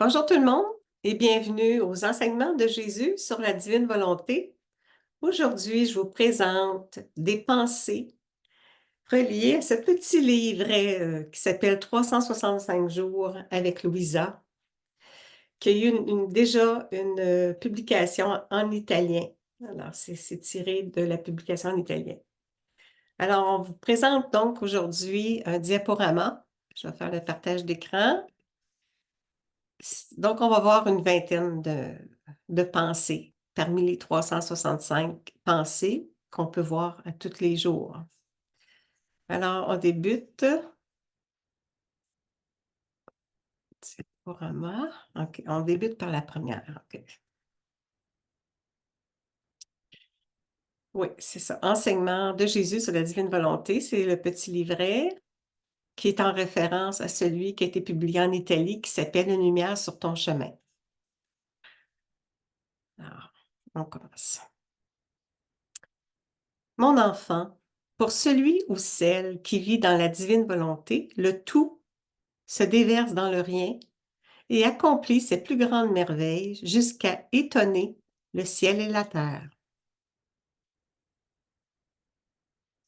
Bonjour tout le monde et bienvenue aux enseignements de Jésus sur la divine volonté. Aujourd'hui, je vous présente des pensées reliées à ce petit livret qui s'appelle 365 jours avec Louisa, qui a eu déjà une publication en italien. Alors, c'est tiré de la publication en italien. Alors, on vous présente donc aujourd'hui un diaporama. Je vais faire le partage d'écran. Donc, on va voir une vingtaine de pensées parmi les 365 pensées qu'on peut voir à tous les jours. Alors, on débute. Diaporama. OK, on débute par la première. OK. Oui, c'est ça. Enseignement de Jésus sur la divine volonté. C'est le petit livret qui est en référence à celui qui a été publié en Italie qui s'appelle Une lumière sur ton chemin. Alors, on commence. Mon enfant, pour celui ou celle qui vit dans la divine volonté, le tout se déverse dans le rien et accomplit ses plus grandes merveilles jusqu'à étonner le ciel et la terre.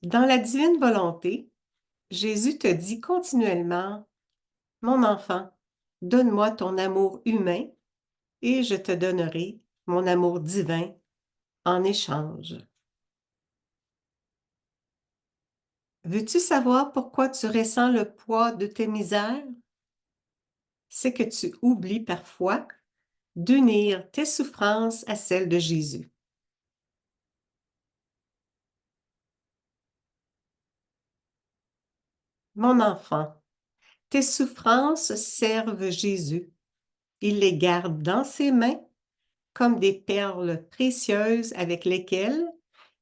Dans la divine volonté, Jésus te dit continuellement, mon enfant, donne-moi ton amour humain et je te donnerai mon amour divin en échange. Veux-tu savoir pourquoi tu ressens le poids de tes misères? C'est que tu oublies parfois d'unir tes souffrances à celles de Jésus. Mon enfant, tes souffrances servent Jésus. Il les garde dans ses mains comme des perles précieuses avec lesquelles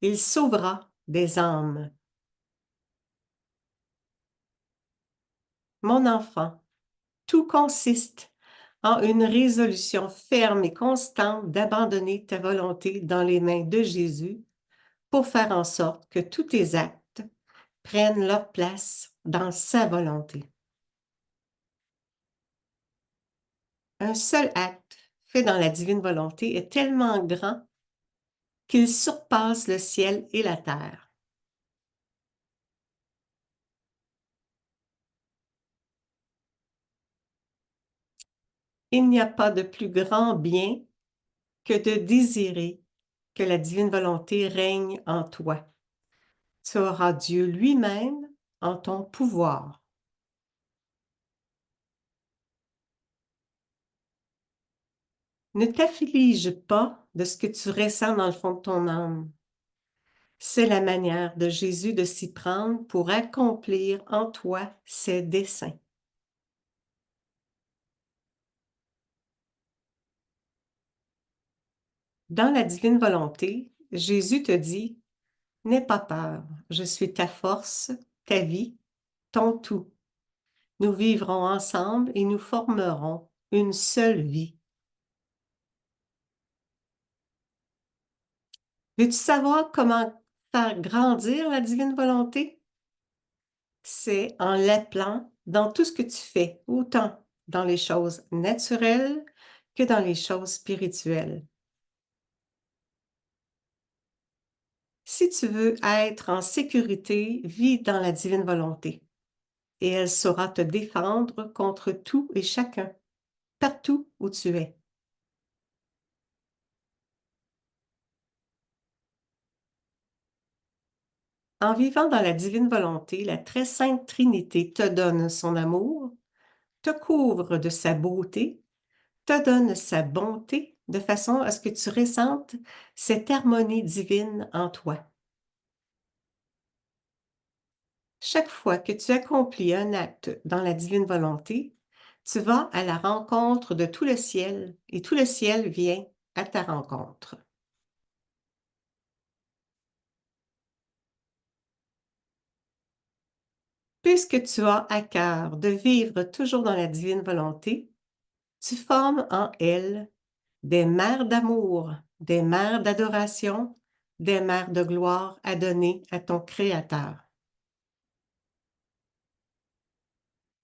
il sauvera des âmes. Mon enfant, tout consiste en une résolution ferme et constante d'abandonner ta volonté dans les mains de Jésus pour faire en sorte que tous tes actes prennent leur place dans sa volonté. Un seul acte fait dans la divine volonté est tellement grand qu'il surpasse le ciel et la terre. Il n'y a pas de plus grand bien que de désirer que la divine volonté règne en toi. Tu auras Dieu lui-même en ton pouvoir. Ne t'afflige pas de ce que tu ressens dans le fond de ton âme. C'est la manière de Jésus de s'y prendre pour accomplir en toi ses desseins. Dans la divine volonté, Jésus te dit, n'aie pas peur, je suis ta force, ta vie, ton tout. Nous vivrons ensemble et nous formerons une seule vie. Veux-tu savoir comment faire grandir la divine volonté? C'est en l'appelant dans tout ce que tu fais, autant dans les choses naturelles que dans les choses spirituelles. Si tu veux être en sécurité, vis dans la divine volonté et elle saura te défendre contre tout et chacun, partout où tu es. En vivant dans la divine volonté, la très sainte Trinité te donne son amour, te couvre de sa beauté, te donne sa bonté, de façon à ce que tu ressentes cette harmonie divine en toi. Chaque fois que tu accomplis un acte dans la divine volonté, tu vas à la rencontre de tout le ciel et tout le ciel vient à ta rencontre. Puisque tu as à cœur de vivre toujours dans la divine volonté, tu formes en elle des mers d'amour, des mers d'adoration, des mers de gloire à donner à ton Créateur.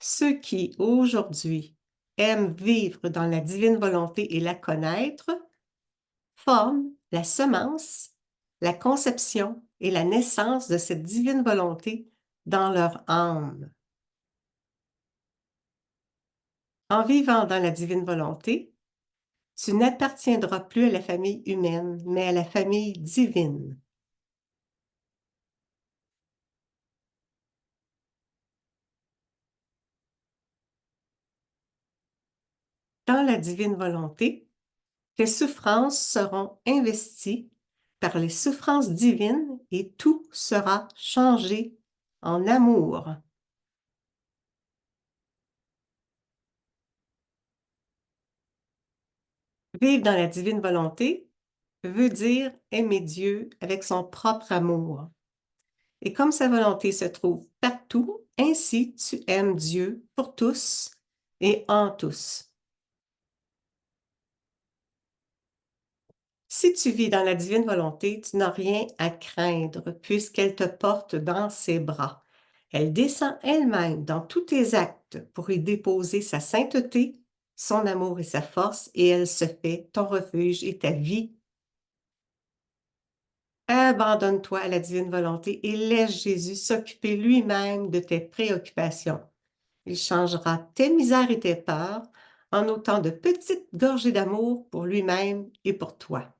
Ceux qui, aujourd'hui, aime vivre dans la divine volonté et la connaître, forment la semence, la conception et la naissance de cette divine volonté dans leur âme. En vivant dans la divine volonté, tu n'appartiendras plus à la famille humaine, mais à la famille divine. Dans la divine volonté, tes souffrances seront investies par les souffrances divines et tout sera changé en amour. Vivre dans la divine volonté veut dire aimer Dieu avec son propre amour. Et comme sa volonté se trouve partout, ainsi tu aimes Dieu pour tous et en tous. Si tu vis dans la divine volonté, tu n'as rien à craindre puisqu'elle te porte dans ses bras. Elle descend elle-même dans tous tes actes pour y déposer sa sainteté, son amour et sa force, et elle se fait ton refuge et ta vie. Abandonne-toi à la divine volonté et laisse Jésus s'occuper lui-même de tes préoccupations. Il changera tes misères et tes peurs en autant de petites gorgées d'amour pour lui-même et pour toi.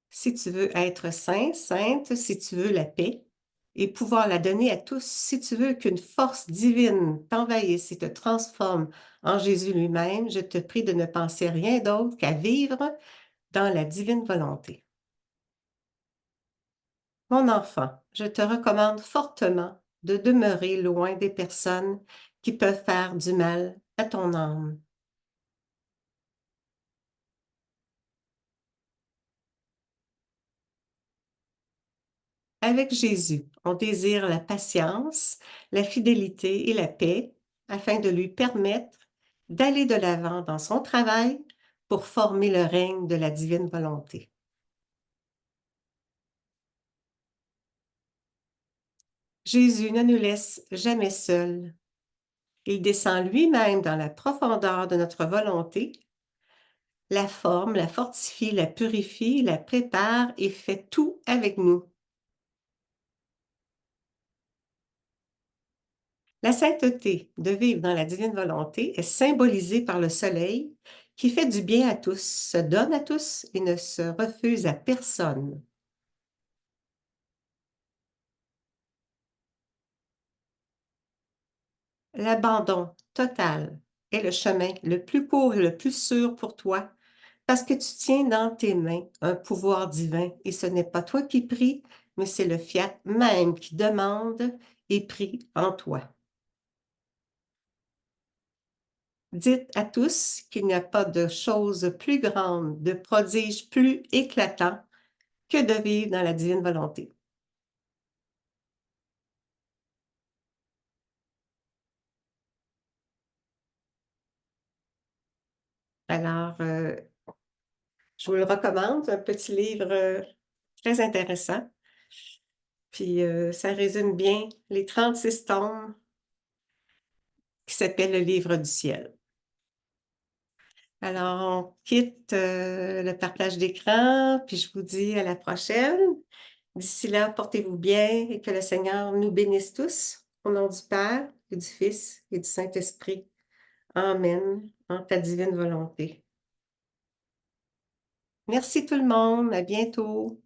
Si tu veux être saint, sainte, si tu veux la paix et pouvoir la donner à tous, si tu veux qu'une force divine t'envahisse et te transforme en Jésus lui-même, je te prie de ne penser rien d'autre qu'à vivre dans la divine volonté. Mon enfant, je te recommande fortement de demeurer loin des personnes qui peuvent faire du mal à ton âme. Avec Jésus, on désire la patience, la fidélité et la paix afin de lui permettre d'aller de l'avant dans son travail pour former le règne de la divine volonté. Jésus ne nous laisse jamais seuls. Il descend lui-même dans la profondeur de notre volonté, la forme, la fortifie, la purifie, la prépare et fait tout avec nous. La sainteté de vivre dans la divine volonté est symbolisée par le soleil qui fait du bien à tous, se donne à tous et ne se refuse à personne. L'abandon total est le chemin le plus court et le plus sûr pour toi parce que tu tiens dans tes mains un pouvoir divin et ce n'est pas toi qui pries, mais c'est le fiat même qui demande et prie en toi. Dites à tous qu'il n'y a pas de chose plus grande, de prodige plus éclatant que de vivre dans la divine volonté. Alors, je vous le recommande, un petit livre très intéressant. Puis, ça résume bien les 36 tomes qui s'appellent le livre du ciel. Alors, on quitte le partage d'écran, puis je vous dis à la prochaine. D'ici là, portez-vous bien et que le Seigneur nous bénisse tous. Au nom du Père et du Fils et du Saint-Esprit. Amen, en ta divine volonté. Merci tout le monde, à bientôt.